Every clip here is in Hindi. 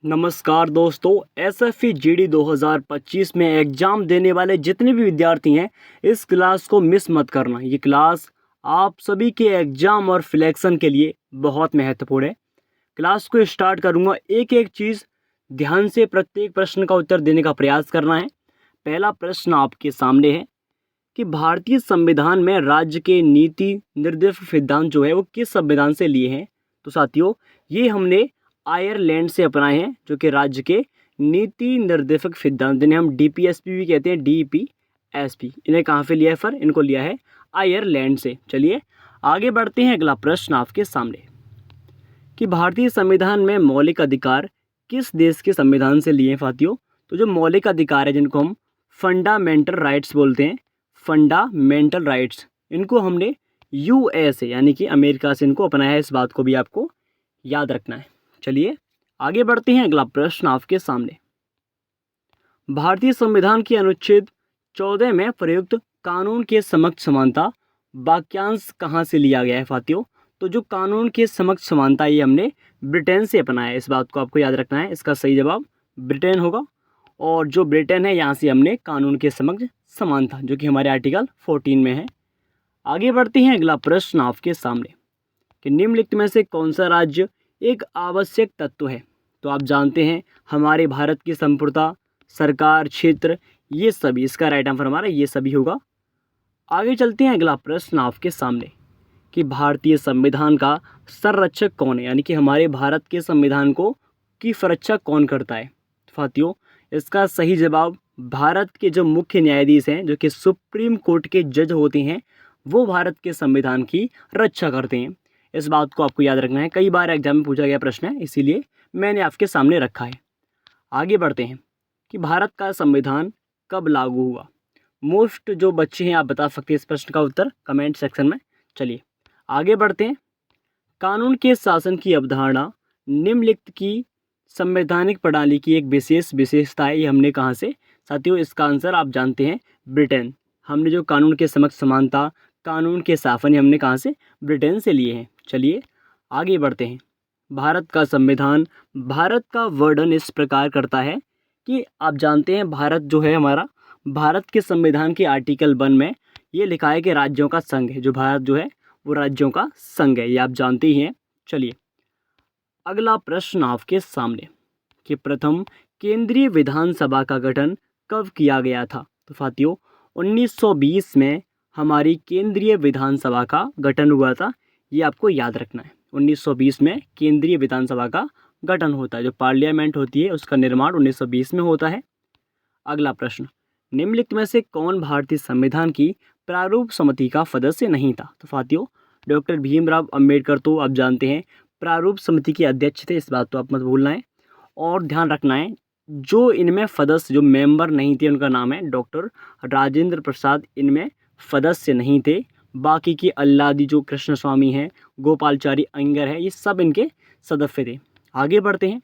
नमस्कार दोस्तों। एसएफई जीडी 2025 में एग्ज़ाम देने वाले जितने भी विद्यार्थी हैं इस क्लास को मिस मत करना। ये क्लास आप सभी के एग्ज़ाम और सिलेक्शन के लिए बहुत महत्वपूर्ण है। क्लास को स्टार्ट करूंगा, एक एक चीज़ ध्यान से प्रत्येक प्रश्न का उत्तर देने का प्रयास करना है। पहला प्रश्न आपके सामने है कि भारतीय संविधान में राज्य के नीति निर्देशक सिद्धांत जो है वो किस संविधान से लिए हैं। तो साथियों, ये हमने आयरलैंड से अपनाए हैं, जो कि राज्य के नीति निर्देशक सिद्धांत जिन्हें हम डीपीएसपी भी कहते हैं, डीपीएसपी, इन्हें कहाँ से लिया है सर? इनको लिया है आयरलैंड से। चलिए आगे बढ़ते हैं। अगला प्रश्न आपके सामने कि भारतीय संविधान में मौलिक अधिकार किस देश के संविधान से लिए हैं साथियों? तो जो मौलिक अधिकार है जिनको हम फंडामेंटल राइट्स बोलते हैं, फंडामेंटल राइट्स, इनको हमने यूएस यानी कि अमेरिका से इनको अपनाया है। इस बात को भी आपको याद रखना है। चलिए आगे बढ़ते हैं। अगला प्रश्न आपके सामने, भारतीय संविधान के अनुच्छेद 14 में प्रयुक्त कानून के समक्ष समानता वाक्यांश कहाँ से लिया गया है साथियों? तो जो कानून के समक्ष समानता ये हमने ब्रिटेन से अपनाया है। इस बात को आपको याद रखना है। इसका सही जवाब ब्रिटेन होगा, और जो ब्रिटेन है यहाँ से हमने कानून के समक्ष समानता, जो कि हमारे आर्टिकल 14 में है। आगे बढ़ते हैं। अगला प्रश्न आपके सामने कि निम्नलिखित में से कौन सा राज्य एक आवश्यक तत्व है? तो आप जानते हैं हमारे भारत की संप्रभुता, सरकार, क्षेत्र, ये सभी, इसका राइट आंसर हमारा ये सभी होगा। आगे चलते हैं। अगला प्रश्न आपके सामने कि भारतीय संविधान का संरक्षक कौन है, यानी कि हमारे भारत के संविधान को की सुरक्षा कौन करता है? साथियों, इसका सही जवाब भारत के जो मुख्य न्यायाधीश हैं, जो कि सुप्रीम कोर्ट के जज होते हैं, वो भारत के संविधान की रक्षा करते हैं। इस बात को आपको याद रखना है। कई बार एग्जाम में पूछा गया प्रश्न है, इसीलिए मैंने आपके सामने रखा है। आगे बढ़ते हैं कि भारत का संविधान कब लागू हुआ? मोस्ट जो बच्चे हैं आप बता सकते हैं इस प्रश्न का उत्तर कमेंट सेक्शन में। चलिए आगे बढ़ते हैं। कानून के शासन की अवधारणा निम्नलिखित की संवैधानिक प्रणाली की एक विशेषता है। ये हमने कहाँ से? साथियों, इसका आंसर आप जानते हैं ब्रिटेन। हमने जो कानून के समक्ष समानता, कानून के शासन, ये हमने कहाँ से? ब्रिटेन से लिए हैं। चलिए आगे बढ़ते हैं। भारत का संविधान, भारत का वर्णन इस प्रकार करता है कि आप जानते हैं भारत जो है हमारा, भारत के संविधान के आर्टिकल 1 में ये लिखा है कि राज्यों का संघ है। जो भारत जो है वो राज्यों का संघ है, ये आप जानते ही हैं। चलिए अगला प्रश्न आपके सामने कि प्रथम केंद्रीय विधानसभा का गठन कब किया गया था? तो साथियों, 1920 में हमारी केंद्रीय विधानसभा का गठन हुआ था। ये आपको याद रखना है। 1920 में केंद्रीय विधानसभा का गठन होता है। जो पार्लियामेंट होती है उसका निर्माण 1920 में होता है। अगला प्रश्न, निम्नलिखित में से कौन भारतीय संविधान की प्रारूप समिति का सदस्य नहीं था? तो साथियों, डॉक्टर भीमराव अंबेडकर तो आप जानते हैं प्रारूप समिति के अध्यक्ष थे। इस बात तो आप मत भूलना है और ध्यान रखना है। जो इनमें सदस्य, जो मेंबर नहीं थे, उनका नाम है डॉक्टर राजेंद्र प्रसाद। इनमें सदस्य नहीं थे। बाकी के अल्लादी जो कृष्ण स्वामी हैं, गोपालचारी अयंगर है, ये सब इनके सदस्य थे। आगे बढ़ते हैं।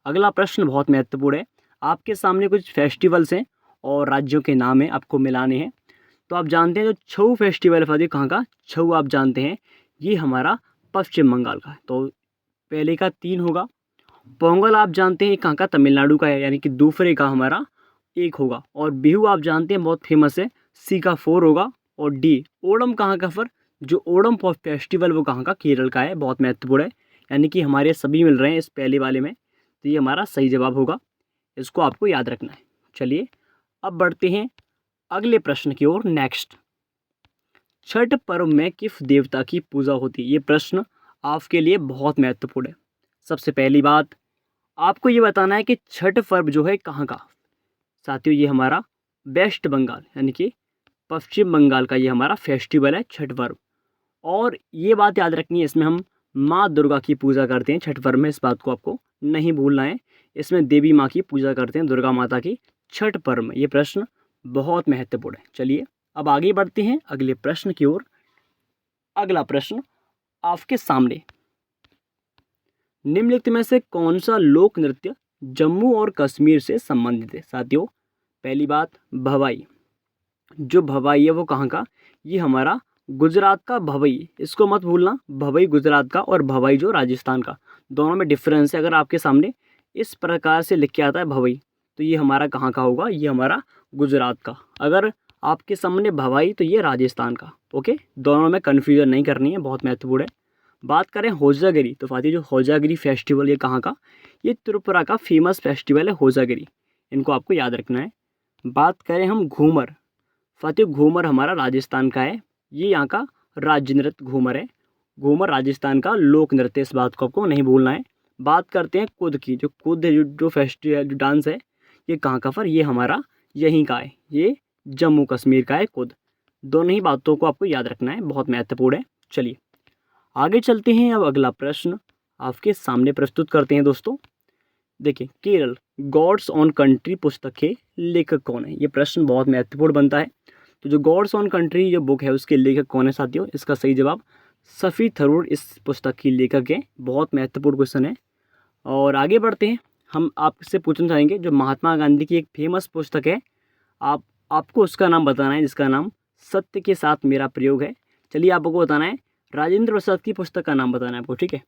अगला प्रश्न बहुत महत्वपूर्ण है। आपके सामने कुछ फेस्टिवल्स हैं और राज्यों के नाम हैं, आपको मिलाने हैं। तो आप जानते हैं जो छऊ फेस्टिवल है, कहाँ का? छऊ आप जानते हैं ये हमारा पश्चिम बंगाल का है। तो पहले का 3 होगा। पोंगल आप जानते हैं कहाँ का? तमिलनाडु का है, यानी कि दूसरे का हमारा 1 होगा। और बिहू आप जानते हैं बहुत फेमस है, सी का 4 होगा। और डी ओणम कहाँ का सर? जो ओणम फेस्टिवल वो कहाँ का? केरल का है, बहुत महत्वपूर्ण है। यानी कि हमारे सभी मिल रहे हैं इस पहले वाले में, तो ये हमारा सही जवाब होगा। इसको आपको याद रखना है। चलिए अब बढ़ते हैं अगले प्रश्न की ओर। नेक्स्ट, छठ पर्व में किस देवता की पूजा होती है? ये प्रश्न आपके लिए बहुत महत्वपूर्ण है। सबसे पहली बात आपको ये बताना है कि छठ पर्व जो है कहाँ का? साथियों, ये हमारा वेस्ट बंगाल यानी कि पश्चिम बंगाल का ये हमारा फेस्टिवल है छठ पर्व। और ये बात याद रखनी है, इसमें हम माँ दुर्गा की पूजा करते हैं छठ पर्व में। इस बात को आपको नहीं भूलना है। इसमें देवी माँ की पूजा करते हैं, दुर्गा माता की, छठ पर्व में। ये प्रश्न बहुत महत्वपूर्ण है। चलिए अब आगे बढ़ते हैं अगले प्रश्न की ओर। अगला प्रश्न आपके सामने, निम्नलिखित में से कौन सा लोक नृत्य जम्मू और कश्मीर से संबंधित है? साथियों, पहली बात भवाई। जो भवाई है वो कहाँ का? ये हमारा गुजरात का भवई। इसको मत भूलना, भवई गुजरात का और भवाई जो राजस्थान का, दोनों में डिफरेंस है। अगर आपके सामने इस प्रकार से लिख के आता है भवई, तो ये हमारा कहाँ का होगा, ये हमारा गुजरात का। अगर आपके सामने भवाई तो ये राजस्थान का। ओके, दोनों में कन्फ्यूजन नहीं करनी है, बहुत महत्वपूर्ण है। बात करें होजागिरी, तो फाती जो होजागिरी फेस्टिवल ये कहाँ का, ये त्रिपुरा का फेमस फेस्टिवल है होजागिरी, इनको आपको याद रखना है। बात करें हम घूमर, फाती घूमर हमारा राजस्थान का है, ये यहाँ का राज्य नृत्य घूमर है। घूमर राजस्थान का लोक नृत्य, इस बात को आपको नहीं भूलना है। बात करते हैं कुद की, जो कुद है, जो फेस्टिवल जो डांस है, ये कहाँ का, फिर ये हमारा यहीं का है, ये जम्मू कश्मीर का है कुद। दोनों ही बातों को आपको याद रखना है, बहुत महत्वपूर्ण है। चलिए आगे चलते हैं। अब अगला प्रश्न आपके सामने प्रस्तुत करते हैं दोस्तों। देखिए, केरल गॉड्स ऑन कंट्री पुस्तक के लेखक कौन है, ये प्रश्न बहुत महत्वपूर्ण बनता है। तो जो गॉड्स ऑन कंट्री जो बुक है उसके लेखक कौन है साथियों, इसका सही जवाब सफ़ी थरूर इस पुस्तक की लेखक है। बहुत महत्वपूर्ण क्वेश्चन है। और आगे बढ़ते हैं, हम आपसे पूछना चाहेंगे जो महात्मा गांधी की एक फेमस पुस्तक है, आपको उसका नाम बताना है, जिसका नाम सत्य के साथ मेरा प्रयोग है। चलिए आपको बताना है, राजेंद्र प्रसाद की पुस्तक का नाम बताना है आपको, ठीक है।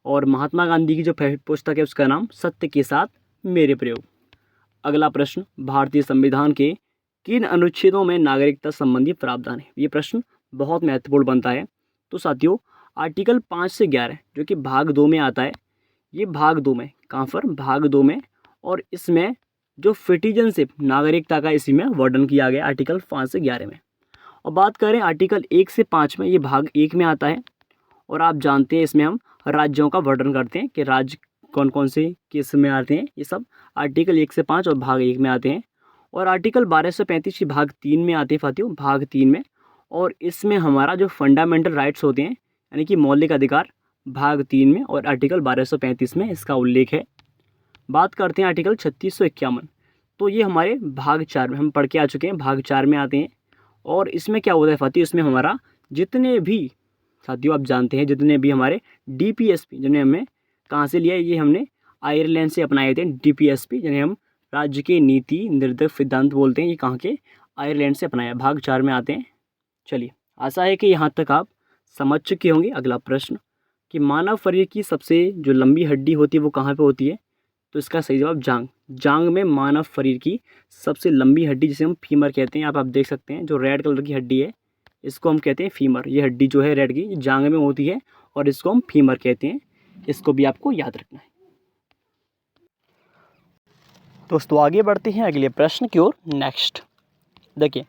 और महात्मा गांधी की जो पुस्तक है उसका नाम सत्य के साथ मेरे प्रयोग। अगला प्रश्न, भारतीय संविधान के किन अनुच्छेदों में नागरिकता संबंधी प्रावधान है, ये प्रश्न बहुत महत्वपूर्ण बनता है। तो साथियों आर्टिकल 5 से 11 जो कि भाग 2 में आता है, ये भाग 2 में, कहाँ पर, भाग 2 में, और इसमें जो सिटीजनशिप नागरिकता का इसी में वर्णन किया गया आर्टिकल 5 से 11 में। और बात करें आर्टिकल 1 से 5 में, ये भाग 1 में आता है। और आप जानते हैं इसमें हम राज्यों का वर्णन करते हैं कि राज्य कौन कौन से किस में आते हैं, ये सब आर्टिकल 1 से 5 और भाग 1 में आते हैं। और आर्टिकल 12 से 35 की भाग 3 में आते हैं साथियों, भाग 3 में। और इसमें हमारा जो फंडामेंटल राइट्स होते हैं, यानी कि मौलिक अधिकार, भाग 3 में और आर्टिकल 1235 में इसका उल्लेख है। बात करते हैं आर्टिकल 3651, तो ये हमारे भाग 4 में हम पढ़ के आ चुके हैं, भाग 4 में आते हैं। और इसमें क्या होता है साथियों, इसमें हमारा जितने भी साथियों आप जानते हैं, जितने भी हमारे DPSP जिन्हें हमने कहाँ से लिया है, ये हमने आयरलैंड से अपनाए थे। DPSP जिन्हें हम राज्य के नीति निर्देशक सिद्धांत बोलते हैं, ये कहाँ के, आयरलैंड से अपनाया, भाग 4 में आते हैं। चलिए आशा है कि यहाँ तक आप समझ चुके होंगे। अगला प्रश्न कि मानव शरीर की सबसे जो लंबी हड्डी होती है वो कहाँ पे होती है, तो इसका सही जवाब जांग। जांग में मानव शरीर की सबसे लंबी हड्डी जिसे हम फीमर कहते हैं, आप देख सकते हैं जो रेड कलर की हड्डी है इसको हम कहते हैं फीमर। ये हड्डी जो है रेड की जांग में होती है और इसको हम फीमर कहते हैं, इसको भी आपको याद रखना है। दोस्तों आगे बढ़ते हैं अगले प्रश्न की ओर। नेक्स्ट देखिए,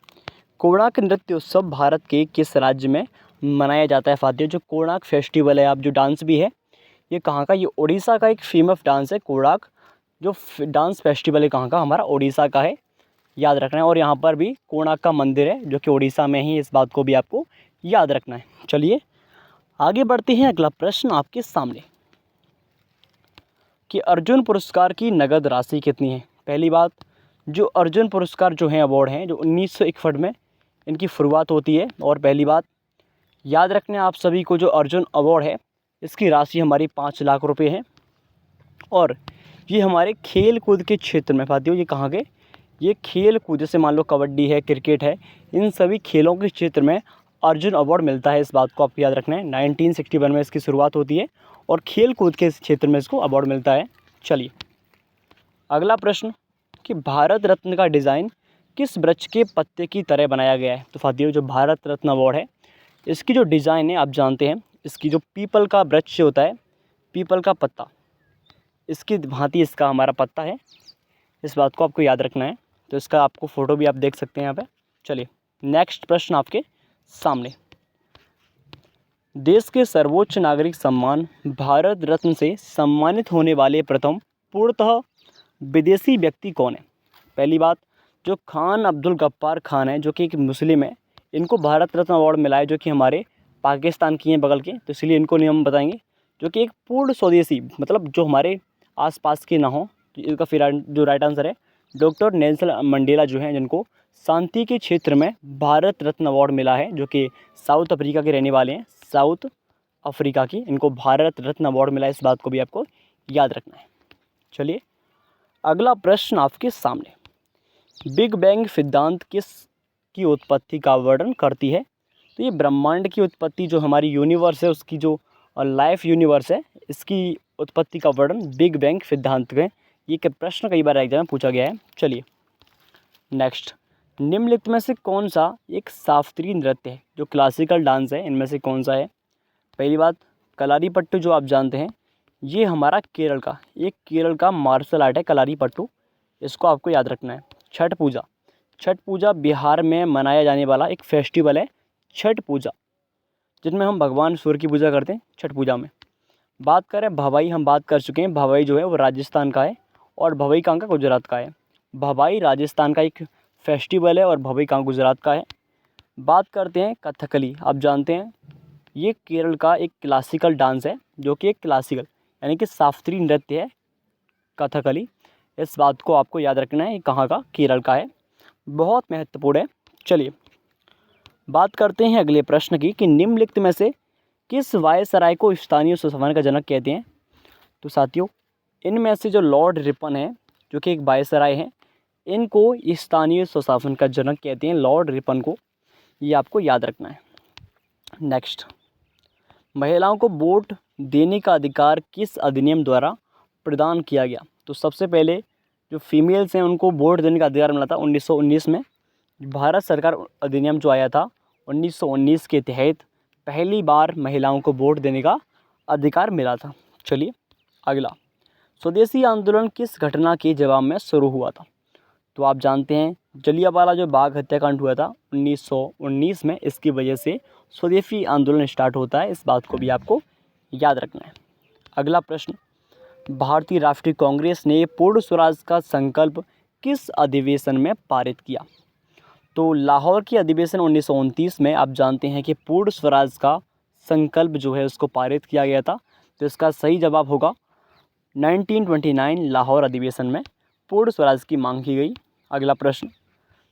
कोणार्क नृत्य उत्सव भारत के किस राज्य में मनाया जाता है साथियों। जो कोणार्क फेस्टिवल है, आप जो डांस भी है, ये कहाँ का, ये उड़ीसा का एक फेमस डांस है। कोणार्क जो डांस फेस्टिवल है कहाँ का, हमारा उड़ीसा का है, याद रखना है। और यहाँ पर भी कोणार्क का मंदिर है जो कि उड़ीसा में ही, इस बात को भी आपको याद रखना है। चलिए आगे बढ़ते हैं। अगला प्रश्न आपके सामने कि अर्जुन पुरस्कार की नगद राशि कितनी है। पहली बात, जो अर्जुन पुरस्कार जो हैं अवार्ड हैं, जो 1961 में इनकी शुरुआत होती है। और पहली बात याद रखना है आप सभी को, जो अर्जुन अवार्ड है इसकी राशि हमारी 5 लाख रुपए है। और ये हमारे खेल कूद के क्षेत्र में साथियों, ये कहाँ के, ये खेल कूद, जैसे मान लो कबड्डी है, क्रिकेट है, इन सभी खेलों के क्षेत्र में अर्जुन अवार्ड मिलता है। इस बात को आपको याद रखना है। 1961 में इसकी शुरुआत होती है और खेल कूद के क्षेत्र में इसको अवार्ड मिलता है। चलिए अगला प्रश्न कि भारत रत्न का डिज़ाइन किस वृक्ष के पत्ते की तरह बनाया गया है। तो साथियों जो भारत रत्न अवार्ड है इसकी जो डिज़ाइन है, आप जानते हैं इसकी जो पीपल का वृक्ष होता है, पीपल का पत्ता, इसकी भांति इसका हमारा पत्ता है। इस बात को आपको याद रखना है। तो इसका आपको फ़ोटो भी आप देख सकते हैं यहाँ पे। चलिए नेक्स्ट प्रश्न आपके सामने, देश के सर्वोच्च नागरिक सम्मान भारत रत्न से सम्मानित होने वाले प्रथम पूर्णतः विदेशी व्यक्ति कौन है। पहली बात, जो खान अब्दुल गफ्फार खान है जो कि एक मुस्लिम है, इनको भारत रत्न अवार्ड मिला है, जो कि हमारे पाकिस्तान की हैं बगल के, तो इसलिए इनको नहीं हम बताएंगे। जो कि एक पूर्ण स्वदेशी, मतलब जो हमारे आसपास के ना हो, इसका फिर जो राइट आंसर है डॉक्टर नेल्सन मंडेला जो हैं, जिनको शांति के क्षेत्र में भारत रत्न अवार्ड मिला है, जो कि साउथ अफ्रीका के रहने वाले हैं, साउथ अफ्रीका की, इनको भारत रत्न अवार्ड मिला है। इस बात को भी आपको याद रखना है। चलिए अगला प्रश्न आपके सामने, बिग बैंग सिद्धांत किस की उत्पत्ति का वर्णन करती है। तो ये ब्रह्मांड की उत्पत्ति, जो हमारी यूनिवर्स है उसकी जो लाइफ यूनिवर्स है, इसकी उत्पत्ति का वर्णन बिग बैंग सिद्धांत में। ये प्रश्न कई बार एग्जाम में पूछा गया है। चलिए नेक्स्ट, निम्नलिखित में से कौन सा एक शास्त्रीय नृत्य है जो क्लासिकल डांस है, इनमें से कौन सा है? पहली बात, कलारीपट्टू जो आप जानते हैं, ये हमारा केरल का मार्शल आर्ट है कलारीपट्टू, इसको आपको याद रखना है। छठ पूजा बिहार में मनाया जाने वाला एक फेस्टिवल है छठ पूजा, जिसमें हम भगवान सूर्य की पूजा करते हैं छठ पूजा में। बात करें भवाई, हम बात कर चुके हैं, भवाई जो है वो राजस्थान का है और भवाई कहाँ का? गुजरात का है। भवाई राजस्थान का एक फेस्टिवल है और भवाई कहाँ? गुजरात का है। बात करते हैं कथकली, आप जानते हैं ये केरल का एक क्लासिकल डांस है, जो कि एक क्लासिकल यानी कि शास्त्रीय नृत्य है कथकली। इस बात को आपको याद रखना है, ये कहाँ का? केरल का है, बहुत महत्वपूर्ण है। चलिए बात करते हैं अगले प्रश्न की कि निम्नलिखित में से किस वायसराय को स्थानीय स्वशासन का जनक कहते हैं? तो साथियों, इनमें से जो लॉर्ड रिपन है, जो कि एक वायसराय है, इनको स्थानीय स्वशासन का जनक कहते हैं, लॉर्ड रिपन को, ये आपको याद रखना है। नेक्स्ट, महिलाओं को वोट देने का अधिकार किस अधिनियम द्वारा प्रदान किया गया? तो सबसे पहले जो फीमेल्स हैं उनको वोट देने का अधिकार मिला था 1919 में। भारत सरकार अधिनियम जो आया था 1919 के तहत पहली बार महिलाओं को वोट देने का अधिकार मिला था। चलिए अगला, स्वदेशी आंदोलन किस घटना के जवाब में शुरू हुआ था? तो आप जानते हैं जलियांवाला जो बाग हत्याकांड हुआ था 1919 में, इसकी वजह से स्वदेशी आंदोलन स्टार्ट होता है, इस बात को भी आपको याद रखना है। अगला प्रश्न, भारतीय राष्ट्रीय कांग्रेस ने पूर्ण स्वराज का संकल्प किस अधिवेशन में पारित किया? तो लाहौर की अधिवेशन 1929 में आप जानते हैं कि पूर्ण स्वराज का संकल्प जो है उसको पारित किया गया था, तो इसका सही जवाब होगा 1929 लाहौर अधिवेशन में पूर्ण स्वराज की मांग की गई। अगला प्रश्न,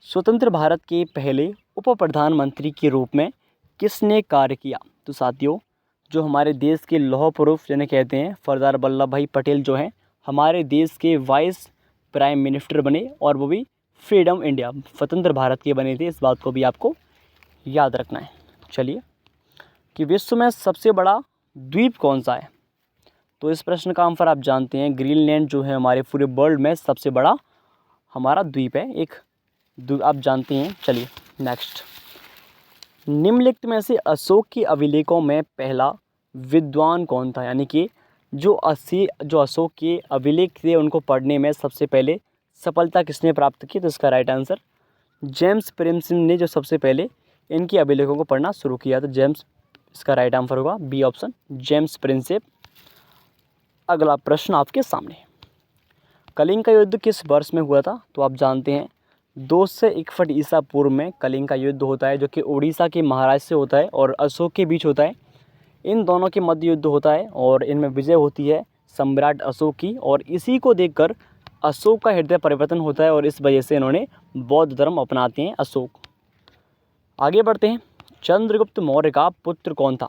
स्वतंत्र भारत के पहले उप प्रधानमंत्री के रूप में किसने कार्य किया? तो साथियों, जो हमारे देश के लौह पुरुष जिन्हें कहते हैं सरदार वल्लभ भाई पटेल, जो हैं हमारे देश के वाइस प्राइम मिनिस्टर बने, और वो भी फ्रीडम इंडिया स्वतंत्र भारत के बने थे, इस बात को भी आपको याद रखना है। चलिए, कि विश्व में सबसे बड़ा द्वीप कौन सा है? तो इस प्रश्न का आंसर आप जानते हैं, ग्रीनलैंड जो है हमारे पूरे वर्ल्ड में सबसे बड़ा हमारा द्वीप है, एक आप जानते हैं। चलिए नेक्स्ट, निम्नलिखित में से अशोक के अभिलेखों में पहला विद्वान कौन था? यानी कि जो अशोक के अभिलेख थे उनको पढ़ने में सबसे पहले सफलता किसने प्राप्त की? तो इसका राइट आंसर जेम्स प्रिंसेप ने जो सबसे पहले इनके अभिलेखों को पढ़ना शुरू किया था, जेम्स, इसका राइट आंसर होगा बी ऑप्शन, जेम्स प्रिंसेप। अगला प्रश्न आपके सामने, कलिंग का युद्ध किस वर्ष में हुआ था? तो आप जानते हैं 261 ईसा पूर्व में कलिंग का युद्ध होता है, जो कि उड़ीसा के महाराज से होता है और अशोक के बीच होता है। इन दोनों के मध्य युद्ध होता है और इनमें विजय होती है सम्राट अशोक की, और इसी को देखकर अशोक का हृदय परिवर्तन होता है और इस वजह से इन्होंने बौद्ध धर्म अपनाते हैं अशोक। आगे बढ़ते हैं, चंद्रगुप्त मौर्य का पुत्र कौन था?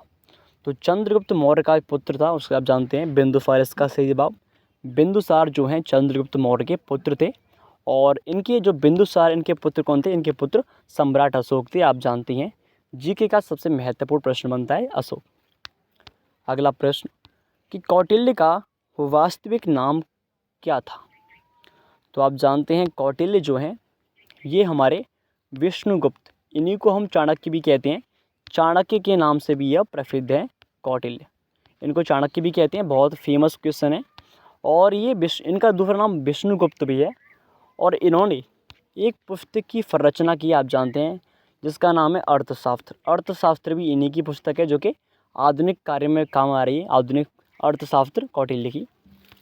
तो चंद्रगुप्त मौर्य का पुत्र था, उसका आप जानते हैं बिंदुसार, इसका सही जवाब। बिंदुसार जो हैं चंद्रगुप्त मौर्य के पुत्र थे, और इनके जो बिंदुसार, इनके पुत्र कौन थे? इनके पुत्र सम्राट अशोक थे, आप जानते हैं। जीके का सबसे महत्वपूर्ण प्रश्न बनता है अशोक। अगला प्रश्न, कि कौटिल्य का वास्तविक नाम क्या था? तो आप जानते हैं कौटिल्य जो हैं ये हमारे विष्णुगुप्त, इन्हीं को हम चाणक्य भी कहते हैं, चाणक्य के नाम से भी यह प्रसिद्ध है कौटिल्य, इनको चाणक्य भी कहते हैं, बहुत फेमस क्वेश्चन है। और ये इनका दूसरा नाम विष्णुगुप्त भी है, और इन्होंने एक पुस्तक की रचना की, आप जानते हैं, जिसका नाम है अर्थशास्त्र। अर्थशास्त्र भी इन्हीं की पुस्तक है, जो कि आधुनिक कार्य में काम आ रही है, आधुनिक अर्थशास्त्र कौटिल्य की।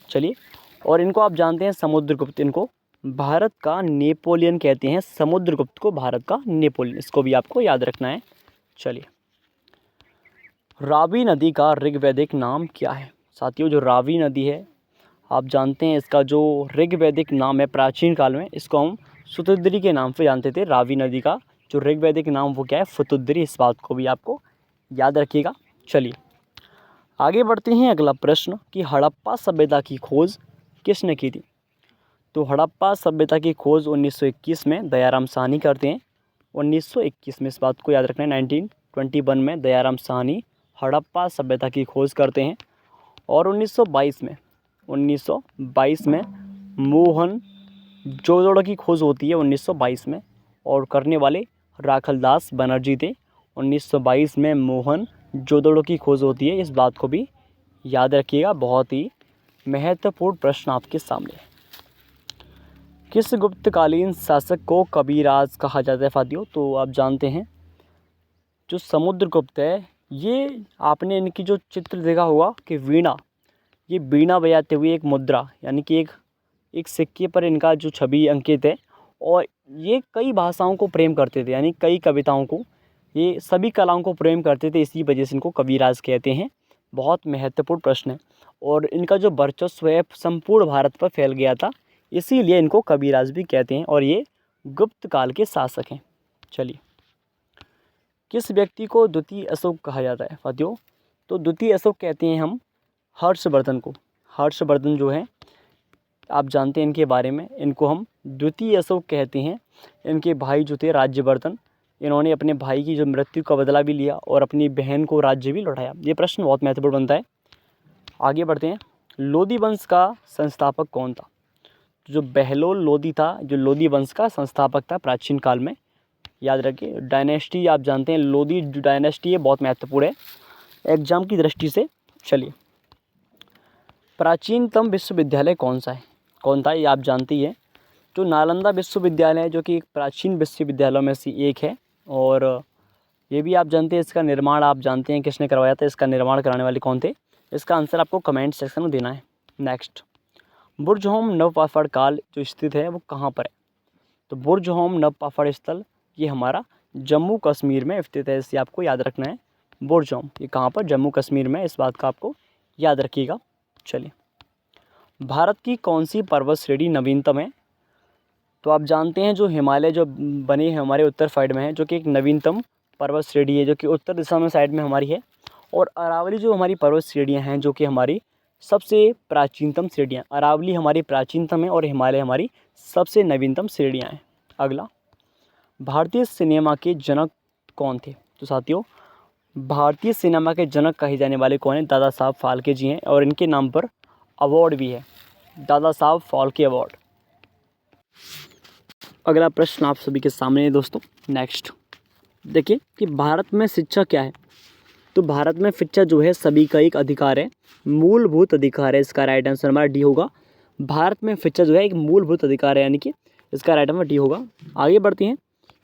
चलिए, और इनको आप जानते हैं समुद्रगुप्त, इनको भारत का नेपोलियन कहते हैं, समुद्रगुप्त को भारत का नेपोलियन, इसको भी आपको याद रखना है। चलिए, रावी नदी का ऋग्वैदिक नाम क्या है? साथियों, जो रावी नदी है आप जानते हैं, इसका जो ऋग्वैदिक नाम है प्राचीन काल में, इसको हम फुतुद्री के नाम से जानते थे। रावी नदी का जो ऋग्वैदिक नाम वो क्या है? फुतुद्री, इस बात को भी आपको याद रखिएगा। चलिए आगे बढ़ते हैं, अगला प्रश्न, कि हड़प्पा सभ्यता की खोज किसने की थी? तो हड़प्पा सभ्यता की खोज 1921 में दयाराम साहनी करते हैं, 1921 में, इस बात को याद रखना है। 1921 में दयाराम साहनी हड़प्पा सभ्यता की खोज करते हैं, और 1922 में मोहनजोदड़ो की खोज होती है 1922 में, और करने वाले राखलदास बनर्जी थे। 1922 में मोहनजोदड़ो की खोज होती है, इस बात को भी याद रखिएगा, बहुत ही महत्वपूर्ण प्रश्न आपके सामने। किस गुप्तकालीन शासक को कबीराज कहा जाता है साथियों? तो आप जानते हैं जो समुद्रगुप्त है, ये आपने इनकी जो चित्र देखा होगा कि वीणा, ये वीणा बजाते हुए एक मुद्रा, यानी कि एक सिक्के पर इनका जो छवि अंकित है, और ये कई भाषाओं को प्रेम करते थे, यानी कई कविताओं को, ये सभी कलाओं को प्रेम करते थे, इसी वजह से इनको कबीराज कहते हैं। बहुत महत्वपूर्ण प्रश्न है। और इनका जो वर्चस्व है संपूर्ण भारत पर फैल गया था, इसीलिए इनको कबीराज भी कहते हैं, और ये गुप्त काल के शासक हैं। चलिए, किस व्यक्ति को द्वितीय अशोक कहा जाता है साथियों? तो द्वितीय अशोक कहते हैं हम हर्षवर्धन को। हर्षवर्धन जो है, आप जानते हैं इनके बारे में, इनको हम द्वितीय अशोक कहते हैं। इनके भाई जो थे राज्यवर्धन, इन्होंने अपने भाई की जो मृत्यु का बदला भी लिया और अपनी बहन को राज्य भी लौटाया। ये प्रश्न बहुत महत्वपूर्ण बनता है। आगे बढ़ते हैं। लोधी वंश का संस्थापक कौन था? जो बहलोल लोधी था, जो लोधी वंश का संस्थापक था प्राचीन काल में, याद रखिए। डायनेस्टी आप जानते हैं, लोधी जो डायनेस्टी है बहुत महत्वपूर्ण है एग्जाम की दृष्टि से। चलिए, प्राचीनतम विश्वविद्यालय कौन सा है, कौन था, ये आप जानती है। जो नालंदा विश्वविद्यालय है, जो कि एक प्राचीन विश्वविद्यालयों में से एक है, और ये भी आप जानते हैं, इसका निर्माण आप जानते हैं किसने करवाया था, इसका निर्माण कराने वाले कौन थे? इसका आंसर आपको कमेंट सेक्शन में देना है। नेक्स्ट, बुर्जहोम नवपाषाण काल जो स्थित है वो कहाँ पर है? तो बुर्जहोम नवपाषाण स्थल ये हमारा जम्मू कश्मीर में स्थित है, इसे आपको याद रखना है। बुर्जहोम ये कहाँ पर? जम्मू कश्मीर में, इस बात का आपको याद रखिएगा। चलिए, भारत की कौन सी पर्वत श्रेणी नवीनतम है? तो आप जानते हैं जो हिमालय जो बने हैं हमारे उत्तर साइड में है, जो कि एक नवीनतम पर्वत श्रेणी है, जो कि उत्तर दिशा में साइड में हमारी है। और अरावली जो हमारी पर्वत श्रेणियाँ हैं, जो कि हमारी सबसे प्राचीनतम श्रेणियाँ, अरावली हमारी प्राचीनतम है और हिमालय हमारी सबसे नवीनतम श्रेणियाँ हैं। अगला, भारतीय सिनेमा के जनक कौन थे? तो साथियों, भारतीय सिनेमा के जनक कहे जाने वाले कौन हैं? दादा साहब फाल्के जी हैं, और इनके नाम पर अवार्ड भी है, दादा साहब फाल्के अवार्ड। अगला प्रश्न आप सभी के सामने है दोस्तों। नेक्स्ट देखिए कि भारत में शिक्षा क्या है? तो भारत में शिक्षा जो है सभी का एक अधिकार है, मूलभूत अधिकार है। इसका राइट आंसर हमारा डी होगा। भारत में शिक्षा जो है एक मूलभूत अधिकार है, यानी कि इसका राइट आंसर डी होगा। आगे बढ़ते हैं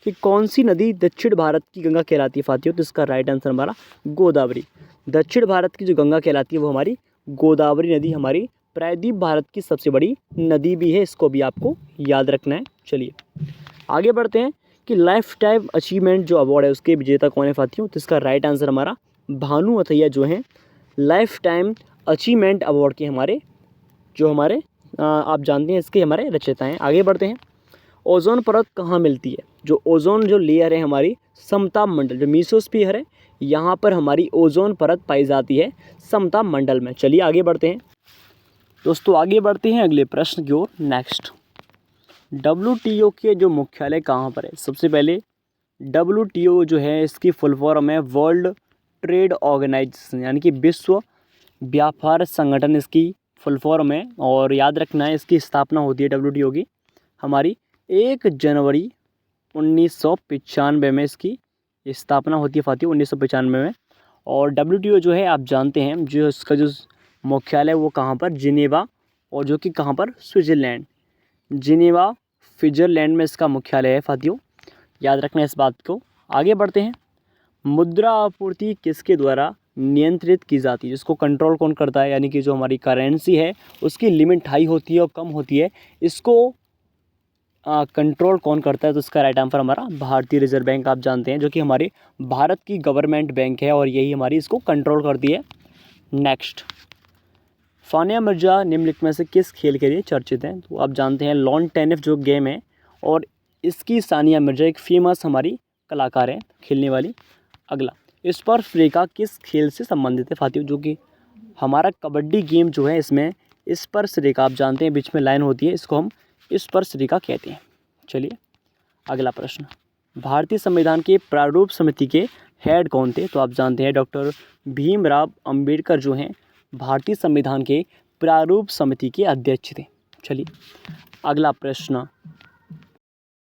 कि कौन सी नदी दक्षिण भारत की गंगा कहलाती है साथियों? तो इसका राइट आंसर हमारा गोदावरी। दक्षिण भारत की जो गंगा कहलाती है वो हमारी गोदावरी नदी हमारी प्रायद्वीप भारत की सबसे बड़ी नदी भी है, इसको भी आपको याद रखना है। चलिए आगे बढ़ते हैं कि लाइफ टाइम अचीवमेंट जो अवार्ड है उसके विजेता कौन है साथियों? तो इसका राइट आंसर हमारा भानु अथैया जो हैं लाइफ टाइम अचीवमेंट अवार्ड के हमारे आप जानते हैं इसके हमारे रचयिता हैं। आगे बढ़ते हैं, ओजोन परत कहाँ मिलती है? जो ओजोन जो लेयर है हमारी समताप मंडल, जो मीसोस्फीयर है, यहाँ पर हमारी ओजोन परत पाई जाती है समताप मंडल में। चलिए आगे बढ़ते हैं दोस्तों, आगे बढ़ते हैं अगले प्रश्न की ओर। नेक्स्ट, WTO के जो मुख्यालय कहाँ पर है? सबसे पहले WTO जो है इसकी फुल फॉर्म है वर्ल्ड ट्रेड ऑर्गेनाइजेशन, यानी कि विश्व व्यापार संगठन इसकी फुल फॉर्म है। और याद रखना है इसकी स्थापना होती है WTO की हमारी 1 जनवरी 1995 में इसकी स्थापना होती है साथियों, 1995 में। और WTO जो है आप जानते हैं जो इसका जो मुख्यालय वो कहाँ पर? जिनेवा, और जो कि कहाँ पर? स्विट्ज़रलैंड, जिनेवा स्विट्ज़रलैंड में इसका मुख्यालय है साथियों, याद रखना इस बात को। आगे बढ़ते हैं, मुद्रा आपूर्ति किसके द्वारा नियंत्रित की जाती है? इसको कंट्रोल कौन करता है? यानी कि जो हमारी करेंसी है उसकी लिमिट हाई होती है और कम होती है, इसको कंट्रोल कौन करता है? तो इसका राइट आंसर हमारा भारतीय रिजर्व बैंक आप जानते हैं, जो कि हमारी भारत की गवर्नमेंट बैंक है और यही हमारी इसको कंट्रोल करती है। नेक्स्ट, सानिया मिर्जा निम्नलिखित में से किस खेल के लिए चर्चित हैं? तो आप जानते हैं लॉन टेनिस जो गेम है, और इसकी सानिया मिर्जा एक फेमस हमारी कलाकार है खेलने वाली। अगला, स्पर्श रेखा किस खेल से संबंधित है साथियों? जो कि हमारा कबड्डी गेम जो है इसमें स्पर्श रेखा आप जानते हैं बीच में लाइन होती है, इसको हम स्पर्श रेखा कहते हैं। चलिए अगला प्रश्न, भारतीय संविधान के प्रारूप समिति के हेड कौन थे? तो आप जानते हैं डॉक्टर भीमराव अंबेडकर जो हैं भारतीय संविधान के प्रारूप समिति के अध्यक्ष थे। चलिए अगला प्रश्न